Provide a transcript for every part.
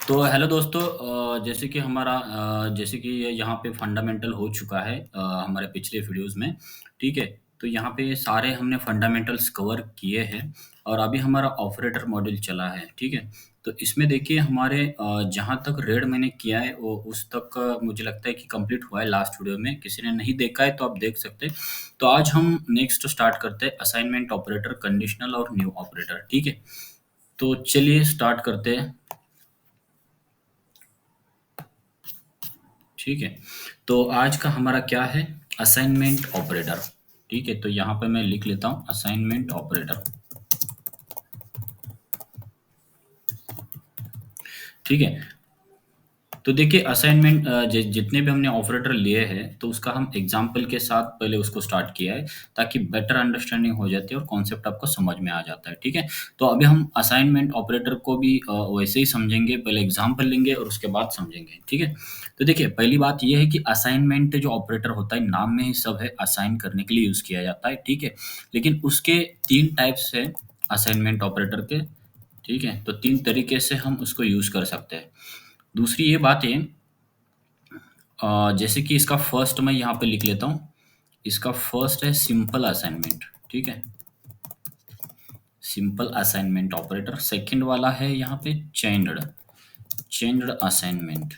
तो हेलो दोस्तों, जैसे कि जैसे कि ये यहाँ पे फंडामेंटल हो चुका है हमारे पिछले वीडियोस में। ठीक है। तो यहाँ पे सारे हमने फंडामेंटल्स कवर किए हैं और अभी हमारा ऑपरेटर मॉड्यूल चला है। ठीक है। तो इसमें देखिए हमारे जहाँ तक रेड मैंने किया है वो उस तक मुझे लगता है कि कंप्लीट हुआ है। लास्ट वीडियो में किसी ने नहीं देखा है तो आप देख सकते हैं। तो आज हम नेक्स्ट स्टार्ट करते हैं असाइनमेंट ऑपरेटर, कंडीशनल और न्यू ऑपरेटर। ठीक है। तो चलिए स्टार्ट करते हैं। ठीक है। तो आज का हमारा क्या है? Assignment operator. ठीक है। तो यहाँ पे मैं लिख लेता हूँ असाइनमेंट ऑपरेटर। ठीक है। तो देखिए असाइनमेंट जितने भी हमने ऑपरेटर लिए हैं तो उसका हम एग्जाम्पल के साथ पहले उसको स्टार्ट किया है ताकि बेटर अंडरस्टैंडिंग हो जाती है और कॉन्सेप्ट आपको समझ में आ जाता है। ठीक है। तो अभी हम असाइनमेंट ऑपरेटर को भी वैसे ही समझेंगे, पहले एग्जाम्पल लेंगे और उसके बाद समझेंगे। ठीक है। तो देखिए पहली बात यह है कि असाइनमेंट जो ऑपरेटर होता है नाम में ही सब है, असाइन करने के लिए यूज किया जाता है। ठीक है। लेकिन उसके तीन टाइप्स है असाइनमेंट ऑपरेटर के। ठीक है। तो तीन तरीके से हम उसको यूज कर सकते हैं। दूसरी ये बात है, जैसे कि इसका फर्स्ट मैं यहाँ पे लिख लेता हूँ। इसका फर्स्ट है सिंपल असाइनमेंट। ठीक है। Simple assignment operator. सेकंड वाला है यहाँ पे चेन्ड चेन्ड असाइनमेंट।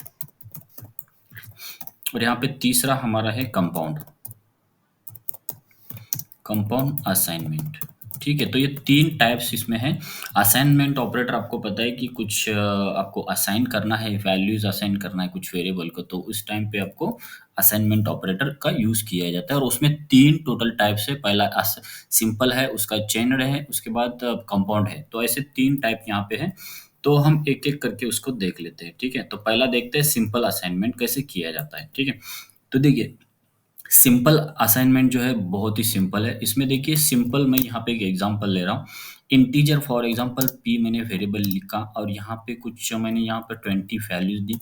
और यहाँ पे तीसरा हमारा है कंपाउंड कंपाउंड असाइनमेंट। ठीक है। तो ये तीन टाइप्स इसमें है। असाइनमेंट ऑपरेटर आपको पता है कि कुछ आपको असाइन करना है, वैल्यूज असाइन करना है कुछ वेरिएबल को, तो उस टाइम पे आपको असाइनमेंट ऑपरेटर का यूज किया जाता है। और उसमें तीन टोटल टाइप्स है। पहला सिंपल है, उसका चेन्ड है, उसके बाद कंपाउंड है। तो ऐसे तीन टाइप यहाँ पे है। तो हम एक एक करके उसको देख लेते हैं। ठीक है। तो पहला देखते हैं सिंपल असाइनमेंट कैसे किया जाता है। ठीक है। तो देखिए सिंपल असाइनमेंट जो है बहुत ही सिंपल है। इसमें देखिए सिंपल मैं यहाँ पे एक एग्जांपल ले रहा हूँ। इंटीजर फॉर एग्जांपल पी मैंने वेरिएबल लिखा और यहाँ पे कुछ मैंने यहाँ पे 20 वैल्यूज दी।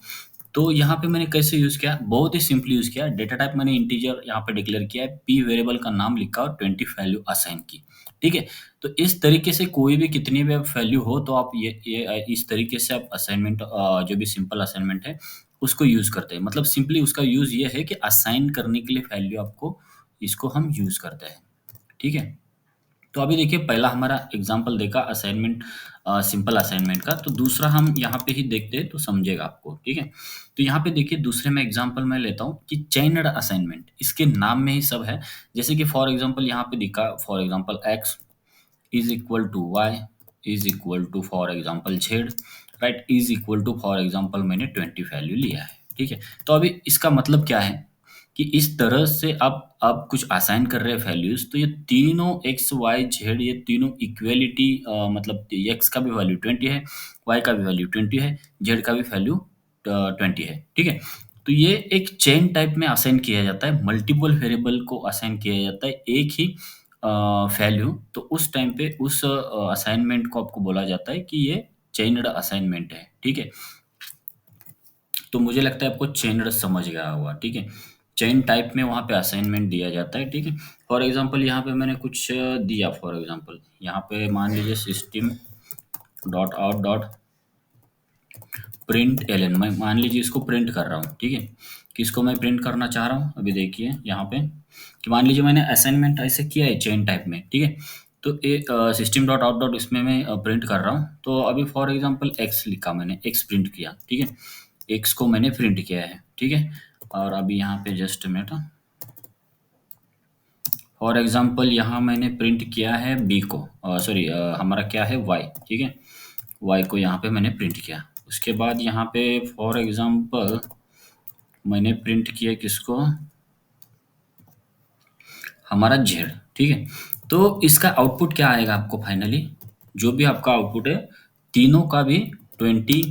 तो यहाँ पे मैंने कैसे यूज किया? बहुत ही सिंपली यूज किया। डेटा टाइप मैंने इंटीजर यहाँ पे डिक्लेयर किया है, पी वेरिएबल का नाम लिखा और 20 वैल्यू असाइन की। ठीक है। तो इस तरीके से कोई भी कितनी भी वैल्यू हो तो आप ये इस तरीके से आप असाइनमेंट जो भी सिंपल असाइनमेंट है उसको यूज करते हैं। मतलब सिंपली उसका यूज ये है कि असाइन करने के लिए वैल्यू आपको इसको हम यूज करते हैं। ठीक है। तो अभी देखिए पहला हमारा एग्जांपल देखा असाइनमेंट, सिंपल असाइनमेंट का। तो दूसरा हम यहाँ पे ही देखते हैं तो समझेगा आपको। ठीक है। तो यहाँ पे देखिए दूसरे में एग्जांपल मैं लेता हूँ कि चेन्ड असाइनमेंट, इसके नाम में ही सब है। जैसे कि फॉर एग्जांपल यहाँ पे दिखा, for example x is equal to y is equal to for example z, right, is equal to for example मैंने 20 वैल्यू लिया है। ठीक है। तो अभी इसका मतलब क्या है कि इस तरह से आप कुछ असाइन कर रहे हैं वैल्यूज, तो ये तीनों एक्स वाई जेड ये तीनों इक्वेलिटी, मतलब एक्स का भी वैल्यू 20 है, वाई का भी वैल्यू 20 है, जेड का भी वैल्यू 20 है। ठीक है। तो ये एक चेन टाइप में असाइन किया जाता है, मल्टीपल वेरिएबल को असाइन किया जाता है एक ही वैल्यू। तो उस टाइम पे उस असाइनमेंट को आपको बोला जाता है कि ये चेन्ड असाइनमेंट है। ठीक है। तो मुझे लगता है आपको चेन समझ गया होगा। ठीक है। चेन टाइप में वहाँ पे असाइनमेंट दिया जाता है। ठीक है। फॉर एग्जांपल यहाँ पे मैंने कुछ दिया। फॉर एग्जांपल यहाँ पे मान लीजिए system dot out dot print l n, मैं मान लीजिए इसको प्रिंट कर रहा हूँ। ठीक है। किसको मैं प्रिंट करना चाह रहा हूँ? अभी देखिए यहाँ पे कि मान लीजिए मैंने असाइनमेंट ऐसे किया है चेन टाइप में। ठीक है। तो सिस्टम डॉट आउट डॉट इसमें मैं प्रिंट कर रहा हूँ। तो अभी फॉर एग्जांपल एक्स लिखा, मैंने एक्स प्रिंट किया। ठीक है। एक्स को मैंने प्रिंट किया है। ठीक है। और अभी यहाँ पे जस्ट मिनट, फॉर एग्जांपल यहाँ मैंने प्रिंट किया है बी को, सॉरी हमारा क्या है वाई। ठीक है। वाई को यहाँ पे मैंने प्रिंट किया। उसके बाद यहाँ पे फॉर एग्जांपल मैंने प्रिंट किया किसको? हमारा जेड। ठीक है। तो इसका आउटपुट क्या आएगा आपको फाइनली? जो भी आपका आउटपुट है तीनों का भी 20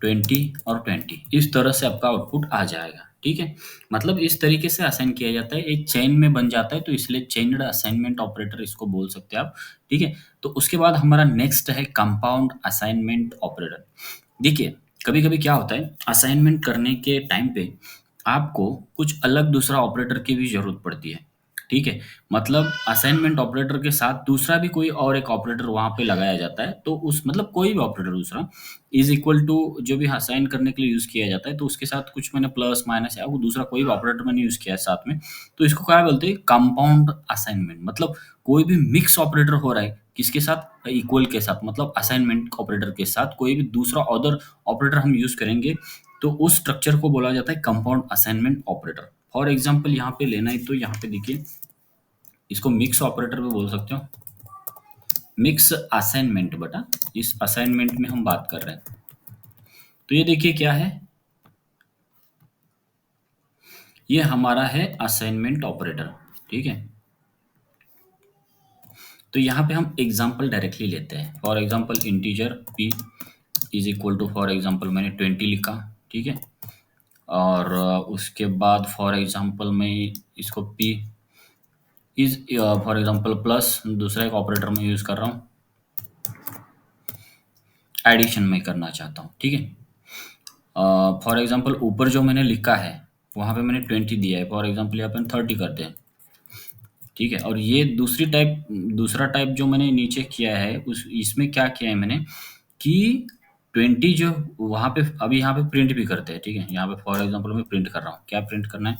20 और 20 इस तरह से आपका आउटपुट आ जाएगा। ठीक है। मतलब इस तरीके से असाइन किया जाता है, एक चेन में बन जाता है, तो इसलिए चेन्ड असाइनमेंट ऑपरेटर इसको बोल सकते हैं आप। ठीक है। तो उसके बाद हमारा नेक्स्ट है कंपाउंड असाइनमेंट ऑपरेटर। देखिए कभी कभी क्या होता है असाइनमेंट करने के टाइम पे आपको कुछ अलग दूसरा ऑपरेटर की भी जरूरत पड़ती है। ठीक है? मतलब असाइनमेंट ऑपरेटर के साथ दूसरा भी कोई और एक ऑपरेटर वहाँ पे लगाया जाता है, तो उस मतलब कोई भी ऑपरेटर दूसरा इज़ इक्वल टू जो भी असाइन करने के लिए यूज़ किया जाता है, तो उसके साथ कुछ मैंने प्लस, माइनस या वो दूसरा कोई भी ऑपरेटर मैंने यूज़ किया है साथ में, तो इसको क्या बोलते हैं? Compound assignment. मतलब कोई भी मिक्स ऑपरेटर हो रहा है, किसके साथ? इक्वल के साथ, मतलब असाइनमेंट ऑपरेटर के साथ कोई भी दूसरा अदर ऑपरेटर हम यूज़ करेंगे, तो उस स्ट्रक्चर को बोला जाता है compound assignment operator. For example यहाँ पे लेना है तो यहाँ पे देखिए, इसको मिक्स ऑपरेटर भी बोल सकते हो। मिक्स असाइनमेंट बेटा, इस असाइनमेंट में हम बात कर रहे हैं। तो ये देखिए क्या है, ये हमारा है असाइनमेंट ऑपरेटर, ठीक है? तो यहाँ पे हम एग्जाम्पल डायरेक्टली लेते हैं। For example integer p is equal to, for example मैंने 20 लिखा, ठीक है? और उसके बाद फॉर एग्जाम्पल मैं इसको p is for example plus दूसरा एक ऑपरेटर मैं यूज़ कर रहा हूँ, एडिशन में करना चाहता हूँ, ठीक है? फॉर एग्जाम्पल ऊपर जो मैंने लिखा है वहाँ पे मैंने 20 दिया है, फॉर एग्जाम्पल यहाँ पे हम 30 करते हैं, ठीक है? और ये दूसरा टाइप जो मैंने नीचे किया है उस इसमें क्या किया है मैंने कि 20 जो वहाँ पे अभी यहाँ पे प्रिंट भी करते हैं, ठीक है? यहाँ पे फॉर एग्जाम्पल मैं प्रिंट कर रहा हूँ, क्या प्रिंट करना है?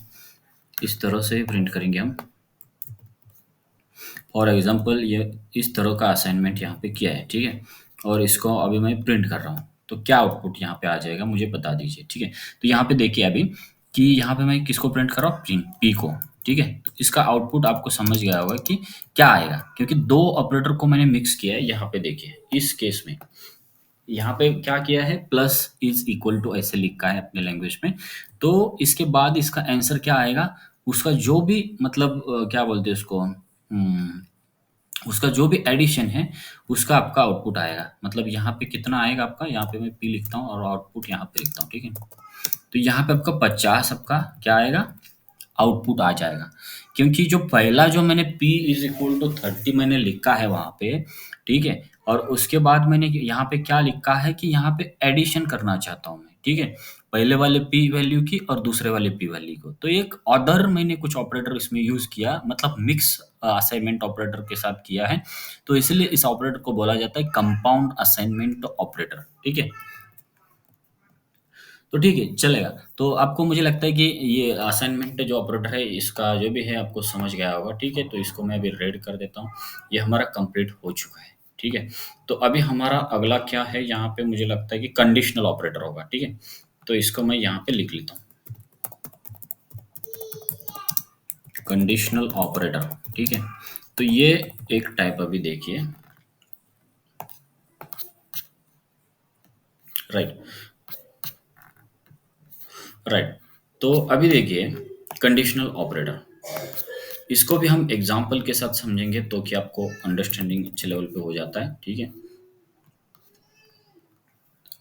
इस तरह से प्रिंट करेंगे हम। फॉर एग्जाम्पल ये इस तरह का असाइनमेंट यहाँ पे किया है, ठीक है? और इसको अभी मैं प्रिंट कर रहा हूँ, तो क्या आउटपुट यहाँ पे आ जाएगा मुझे बता दीजिए, ठीक है? तो यहाँ पे देखिए अभी कि यहाँ पे मैं किसको प्रिंट कर रहा हूँ, प्रिंट पी को, ठीक है? तो इसका आउटपुट आपको समझ गया होगा कि क्या आएगा, क्योंकि दो ऑपरेटर को मैंने मिक्स किया है। यहाँ पे देखिए इस केस में यहाँ पे क्या किया है, प्लस इज इक्वल टू ऐसे लिखा है अपने लैंग्वेज में, तो इसके बाद इसका आंसर क्या आएगा, उसका जो भी मतलब क्या बोलते हैं उसको, उसका जो भी एडिशन है उसका आपका आउटपुट आएगा। मतलब यहाँ पे कितना आएगा आपका, यहाँ पे मैं पी लिखता हूँ और आउटपुट यहाँ पे लिखता हूँ, ठीक है? तो यहाँ पे आपका 50 आपका क्या आएगा, आउटपुट आ जाएगा। क्योंकि जो पहला जो मैंने p इज इक्वल टू 30 मैंने लिखा है वहाँ पे, ठीक है? और उसके बाद मैंने यहाँ पे क्या लिखा है कि यहाँ पे एडिशन करना चाहता हूँ मैं, ठीक है? पहले वाले p वैल्यू की और दूसरे वाले p वैल्यू को, तो एक अदर मैंने कुछ ऑपरेटर इसमें यूज किया, मतलब मिक्स असाइनमेंट ऑपरेटर के साथ किया है, तो इसलिए इस ऑपरेटर को बोला जाता है कंपाउंड असाइनमेंट ऑपरेटर, ठीक है? तो ठीक है, चलेगा। तो आपको मुझे लगता है कि ये असाइनमेंट जो ऑपरेटर है इसका जो भी है आपको समझ गया होगा, ठीक है? तो इसको मैं अभी रेड कर देता हूँ। ये हमारा कंप्लीट हो चुका है, ठीक है? तो अभी हमारा अगला क्या है, यहाँ पे मुझे लगता है कि कंडीशनल ऑपरेटर होगा, ठीक है? तो इसको मैं यहाँ पे लिख लेता हूँ, कंडीशनल ऑपरेटर, ठीक है? तो ये एक टाइप अभी देखिए, राइट, राइट। तो अभी देखिए कंडीशनल ऑपरेटर, इसको भी हम एग्जाम्पल के साथ समझेंगे तो कि आपको अंडरस्टैंडिंग अच्छे लेवल पे हो जाता है, ठीक है?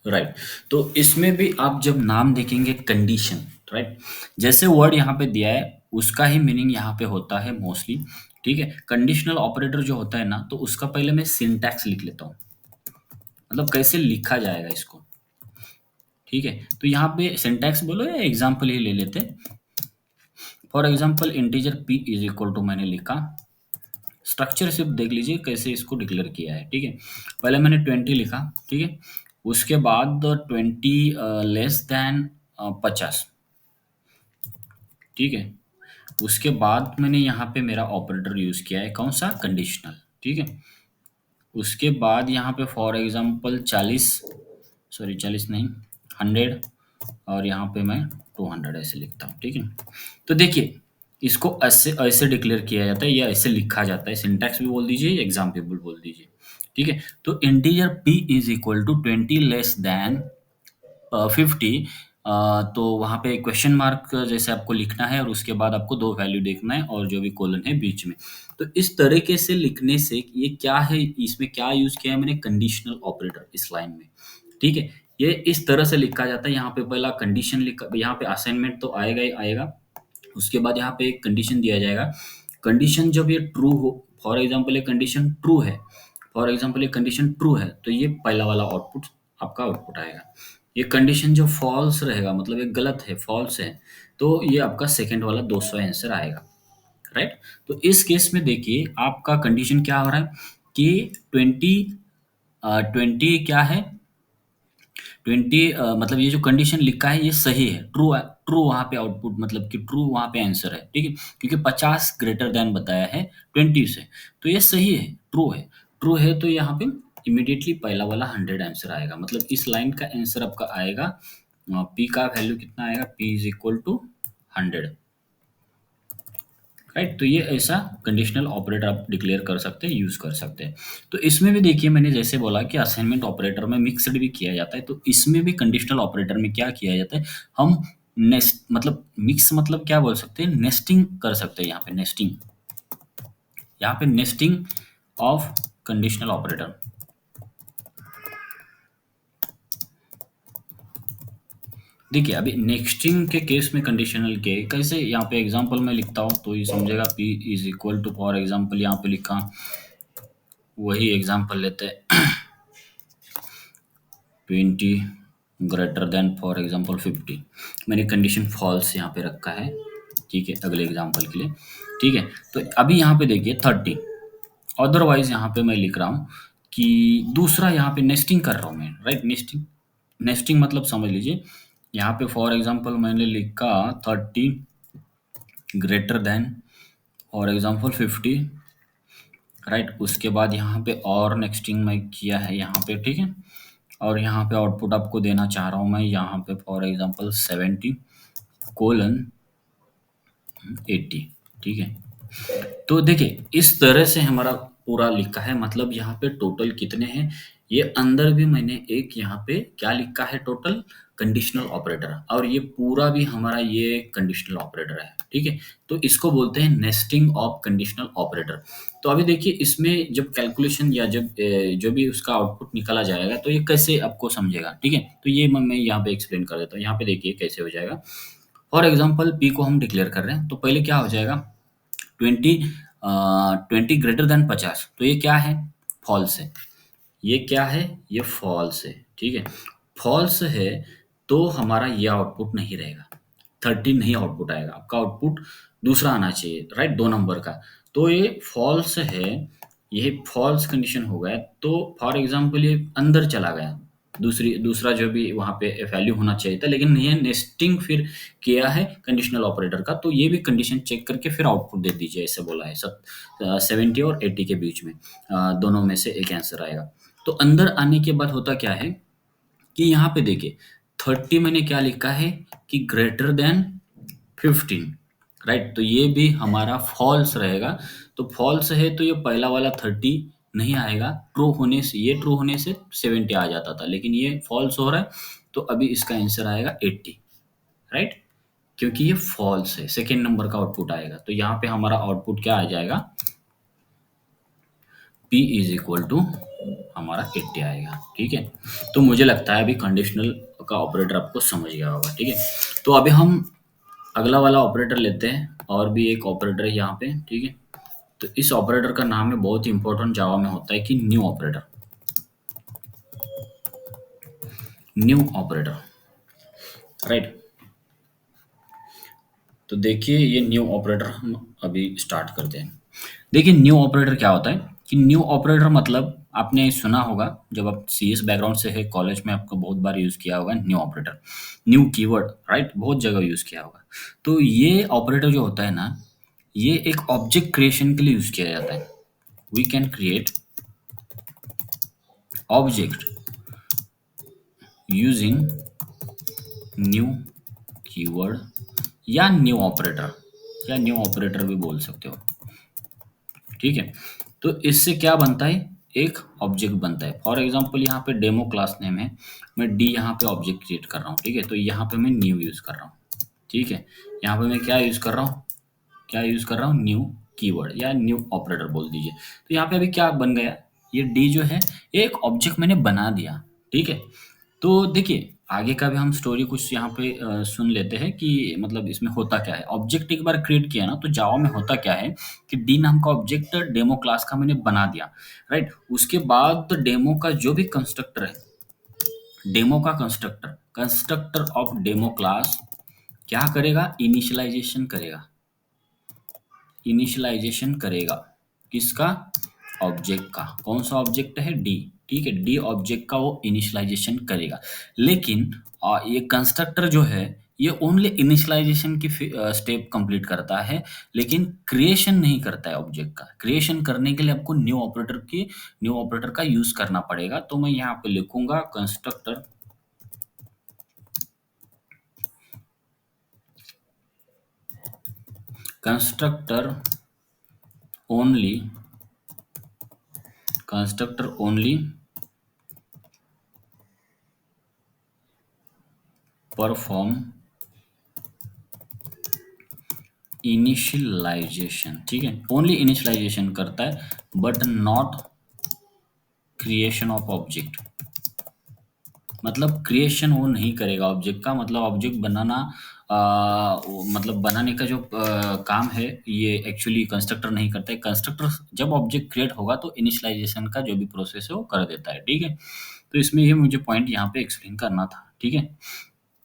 राइट। तो इसमें भी आप जब नाम देखेंगे कंडीशन, राइट, जैसे वर्ड यहाँ पे दिया है उसका ही मीनिंग यहाँ पे होता है मोस्टली, ठीक है? कंडीशनल ऑपरेटर जो होता है ना, तो उसका पहले मैं सिंटैक्स लिख लेता हूँ, मतलब कैसे लिखा जाएगा इसको, ठीक है? तो यहाँ पे सिंटैक्स बोलो या एग्जाम्पल ही ले लेते हैं। For example integer p is equal to मैंने लिखा, स्ट्रक्चर सिर्फ देख लीजिए कैसे इसको डिक्लेयर किया है, ठीक है? पहले मैंने 20 लिखा, ठीक है? उसके बाद 20 लेस देन 50, ठीक है? उसके बाद मैंने यहाँ पे मेरा ऑपरेटर यूज किया है, कौन सा, कंडीशनल, ठीक है? उसके बाद यहाँ पे फॉर एग्जांपल 40, सॉरी 40 नहीं, 100, और यहाँ पे मैं 200 ऐसे लिखता हूँ, ठीक है? तो देखिए इसको ऐसे ऐसे डिक्लेयर किया जाता है या ऐसे लिखा जाता है, सिंटैक्स भी बोल दीजिए, एग्जाम्पल बोल दीजिए, ठीक है? तो integer p is equal to 20 less than 50, तो वहाँ पे क्वेश्चन मार्क जैसे आपको लिखना है और उसके बाद आपको 2 वैल्यू देखना है और जो भी कोलन है बीच में। तो इस तरीके से लिखने से ये क्या है, इसमें क्या यूज़ किया है मैंने, कंडीशनल ऑपरेटर इस लाइन में, ठीक है? ये इस तरह से लिखा जाता है, यहाँ पे पहला कंडीशन लिखा, यहाँ पे असाइनमेंट तो आएगा ही आएगा, उसके बाद यहाँ पे एक कंडीशन दिया जाएगा। कंडीशन जब ये ट्रू हो, फॉर एग्जांपल ये कंडीशन ट्रू है, फॉर एग्जांपल ये कंडीशन ट्रू है, तो ये पहला वाला आउटपुट आपका आउटपुट आएगा। ये कंडीशन जो फॉल्स रहेगा, मतलब ये गलत है, फॉल्स है, तो ये आपका सेकंड वाला दूसरा आंसर आएगा, राइट। तो इस केस में देखिए आपका कंडीशन क्या हो रहा है कि 20 क्या है, 20 मतलब ये जो कंडीशन लिखा है ये सही है, ट्रू ट्रू वहाँ पे आउटपुट मतलब कि ट्रू वहाँ पे आंसर है, ठीक है। क्योंकि 50 ग्रेटर देन बताया है 20 से, तो ये सही है, ट्रू है। ट्रू है तो यहाँ पे इमीडिएटली पहला वाला 100 आंसर आएगा, मतलब इस लाइन का आंसर आपका आएगा, पी का वैल्यू कितना आएगा, p is equal to 100, right. तो ये ऐसा कंडीशनल ऑपरेटर आप डिक्लेयर कर सकते हैं, यूज़ कर सकते हैं। तो इसमें भी देखिए मैंने जैसे बोला कि असाइनमेंट ऑपरेटर में मिक्स्ड भी किया जाता है, तो इसमें भी कंडीशनल ऑपरेटर में क्या किया जाता है, हम नेस्ट मतलब मिक्स मतलब क्या बोल सकते हैं, नेस्टिंग कर सकते हैं, यहाँ पे नेस्टिंग ऑफ कंडीशनल ऑपरेटर। देखिए अभी नेक्स्टिंग के केस में कंडीशनल के कैसे, यहाँ पे एग्जांपल में लिखता हूँ तो ये समझेगा, p is equal to for example यहाँ पे लिखा, वही एग्जांपल लेते हैं 20 ग्रेटर देन फॉर एग्जांपल 50, मैंने कंडीशन फॉल्स यहाँ पे रखा है, ठीक है, अगले एग्जांपल के लिए, ठीक है। तो अभी यहाँ पे देखिए 30, अदरवाइज यहाँ पे मैं लिख रहा हूँ कि दूसरा यहाँ पे नेस्टिंग कर रहा हूँ मैं, राइट। नेस्टिंग, नेस्टिंग मतलब समझ लीजिए, यहाँ पे फॉर एग्जांपल मैंने लिखा 30 greater than for example 50, right. उसके बाद यहाँ पे और नेक्स्टिंग मैं किया है यहाँ पे, ठीक है। और यहाँ पे आउटपुट आपको देना चाह रहा हूँ मैं यहाँ पे फॉर एग्जांपल 70:80, ठीक है। तो देखिए इस तरह से हमारा पूरा लिखा है, मतलब यहाँ पे टोटल कितने हैं, ये अंदर भी मैंने एक यहाँ पे क्या लिखा है, टोटल कंडीशनल ऑपरेटर, और ये पूरा भी हमारा ये कंडीशनल ऑपरेटर है, ठीक है। तो इसको बोलते हैं नेस्टिंग ऑफ कंडीशनल ऑपरेटर। तो अभी देखिए इसमें जब कैलकुलेशन या जब जो भी उसका आउटपुट निकाला जाएगा तो ये कैसे आपको समझेगा, ठीक है। तो ये मैं यहाँ पे एक्सप्लेन कर देता हूँ, यहाँ पे देखिए कैसे हो जाएगा। फॉर एग्जाम्पल पी को हम डिक्लेयर कर रहे हैं, तो पहले क्या हो जाएगा, 20 20 ग्रेटर देन 50, तो ये क्या है, फॉल्स है। ये क्या है, ये फॉल्स है, ठीक है। फॉल्स है तो हमारा ये आउटपुट नहीं रहेगा, 30 नहीं आउटपुट आएगा, आपका आउटपुट दूसरा आना चाहिए, राइट, 2 नंबर का। तो ये फॉल्स है, ये फॉल्स कंडीशन हो गया, तो फॉर एग्जांपल ये अंदर चला गया, दूसरा जो भी वहाँ पे वैल्यू होना चाहिए था, लेकिन ये नेस्टिंग फिर किया है कंडीशनल ऑपरेटर का, तो ये भी कंडीशन चेक करके फिर आउटपुट दे दीजिए, ऐसे बोला है। 70 और 80 के बीच में दोनों में से एक आंसर आएगा। तो अंदर आने के बाद होता क्या है कि यहाँ पे देखिए 30 मैंने क्या लिखा है कि ग्रेटर देन 15, राइट। तो ये भी हमारा फॉल्स रहेगा, तो फॉल्स है तो ये पहला वाला 30 नहीं आएगा, ट्रू होने से, ये ट्रू होने से 70 आ जाता था, लेकिन ये फॉल्स हो रहा है, तो अभी इसका आंसर आएगा 80, राइट। क्योंकि ये फॉल्स है, सेकेंड नंबर का आउटपुट आएगा, तो यहाँ पे हमारा आउटपुट क्या आ जाएगा, p इज इक्वल टू हमारा 80 आएगा, ठीक है। तो मुझे लगता है अभी कंडीशनल का ऑपरेटर आपको समझ गया होगा, ठीक है। तो अभी हम अगला वाला ऑपरेटर लेते हैं, और भी एक ऑपरेटर है यहाँ पे, ठीक है। तो इस ऑपरेटर का नाम है, बहुत ही इंपॉर्टेंट जावा में होता है, कि new operator, new operator, right. तो देखिए ये न्यू ऑपरेटर हम अभी स्टार्ट करते हैं। देखिए न्यू ऑपरेटर क्या होता है कि न्यू ऑपरेटर मतलब आपने सुना होगा, जब आप सीएस बैकग्राउंड से है, कॉलेज में आपको बहुत बार यूज़ किया होगा new operator, new keyword, right, बहुत जगह यूज़ किया होगा। तो ये ऑपरेटर जो होता है ना, ये एक ऑब्जेक्ट क्रिएशन के लिए यूज़ किया जाता है। We can create object using new keyword या न्यू ऑपरेटर, या न्यू ऑपरेटर भी बोल सकते हो, ठीक है। तो इससे क्या बनता है, एक ऑब्जेक्ट बनता है। फॉर एग्जांपल यहाँ पे डेमो क्लास नेम है, मैं डी यहाँ पे ऑब्जेक्ट क्रिएट कर रहा हूँ, ठीक है। तो यहाँ पे मैं न्यू यूज़ कर रहा हूँ, ठीक है। यहाँ पे मैं क्या यूज़ कर रहा हूँ, क्या यूज़ कर रहा हूँ, न्यू कीवर्ड या न्यू ऑपरेटर बोल दीजिए। तो यहाँ पे अभी क्या बन गया, ये डी जो है एक ऑब्जेक्ट मैंने बना दिया, ठीक है। तो देखिए आगे का भी हम स्टोरी कुछ यहाँ पे सुन लेते हैं कि मतलब इसमें होता क्या है। ऑब्जेक्ट एक बार क्रिएट किया ना, तो जावा में होता क्या है कि डी नाम का ऑब्जेक्ट डेमो क्लास का मैंने बना दिया, राइट। उसके बाद डेमो का जो भी कंस्ट्रक्टर है, डेमो का constructor, constructor of demo class क्या करेगा, इनिशियलाइजेशन करेगा, इनिशियलाइजेशन करेगा किसका? ऑब्जेक्ट का। कौन सा ऑब्जेक्ट है? डी। ठीक है, डी ऑब्जेक्ट का वो इनिशियलाइजेशन करेगा। लेकिन ये कंस्ट्रक्टर जो है ये ओनली इनिशियलाइजेशन की स्टेप कंप्लीट करता है, लेकिन क्रिएशन नहीं करता है ऑब्जेक्ट का। क्रिएशन करने के लिए आपको न्यू ऑपरेटर का यूज करना पड़ेगा। तो मैं यहाँ पे लिखूंगा कंस्ट्रक्टर ओनली परफॉर्म इनिशियलाइजेशन। ठीक है, ओनली इनिशियलाइजेशन करता है but not creation of object. मतलब क्रिएशन वो नहीं करेगा ऑब्जेक्ट का। मतलब ऑब्जेक्ट बनाना मतलब बनाने का जो काम है ये एक्चुअली कंस्ट्रक्टर नहीं करता है। कंस्ट्रक्टर जब ऑब्जेक्ट क्रिएट होगा तो इनिशियलाइजेशन का जो भी प्रोसेस है वो कर देता है। ठीक है, तो इसमें ये मुझे पॉइंट यहाँ पे एक्सप्लेन करना था। ठीक है,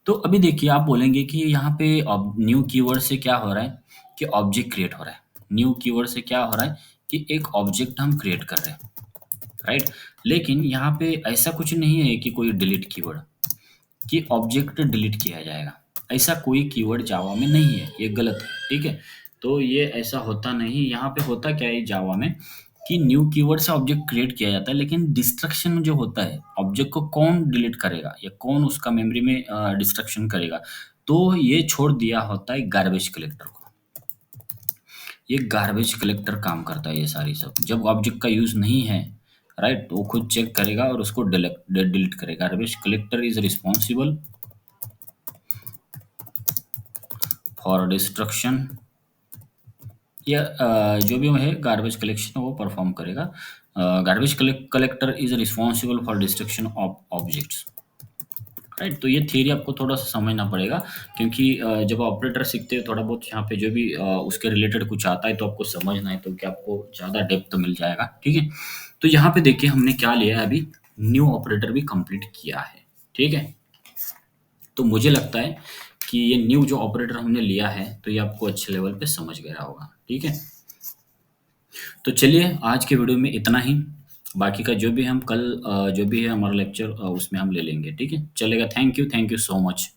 तो अभी देखिए आप बोलेंगे कि यहाँ पे न्यू कीवर्ड से क्या हो रहा है कि ऑब्जेक्ट क्रिएट हो रहा है। न्यू कीवर्ड से क्या हो रहा है कि एक ऑब्जेक्ट हम क्रिएट कर रहे हैं, राइट। लेकिन यहाँ पे ऐसा कुछ नहीं है कि कोई डिलीट कीवर्ड, कि ऑब्जेक्ट डिलीट किया जाएगा। ऐसा कोई कीवर्ड जावा में नहीं है, ये गलत है। ठीक है, तो ये ऐसा होता नहीं। यहाँ पे होता क्या है जावा में कि न्यू कीवर्ड से ऑब्जेक्ट क्रिएट किया जाता है, लेकिन डिस्ट्रक्शन जो होता है ऑब्जेक्ट को कौन डिलीट करेगा या कौन उसका मेमोरी में डिस्ट्रक्शन करेगा, तो ये छोड़ दिया होता है गार्बेज कलेक्टर को। ये गार्बेज कलेक्टर काम करता है। ये सारी सब जब ऑब्जेक्ट का यूज नहीं है, राइट, तो वो खुद चेक करेगा और उसको डिलीट करेगा। Garbage collector is responsible for destruction, या जो भी है गार्बेज कलेक्शन वो परफॉर्म करेगा। Garbage collector is responsible for destruction of objects, right. तो ये थियरी आपको थोड़ा सा समझना पड़ेगा, क्योंकि जब ऑपरेटर सीखते हैं थोड़ा बहुत यहाँ पे जो भी उसके रिलेटेड कुछ आता है तो आपको समझना है, तो क्या आपको ज़्यादा डेप्थ मिल जाएगा। ठीक है, तो यहाँ पे देखिए हमने क्या लिया है अभी, न्यू ऑपरेटर भी कंप्लीट किया है। ठीक है, तो मुझे लगता है कि ये न्यू जो ऑपरेटर हमने लिया है तो ये आपको अच्छे लेवल पे समझ गया होगा। ठीक है, तो चलिए आज के वीडियो में इतना ही। बाकी का जो भी हम कल जो भी है हमारा लेक्चर उसमें हम ले लेंगे। ठीक है, चलेगा। Thank you so much.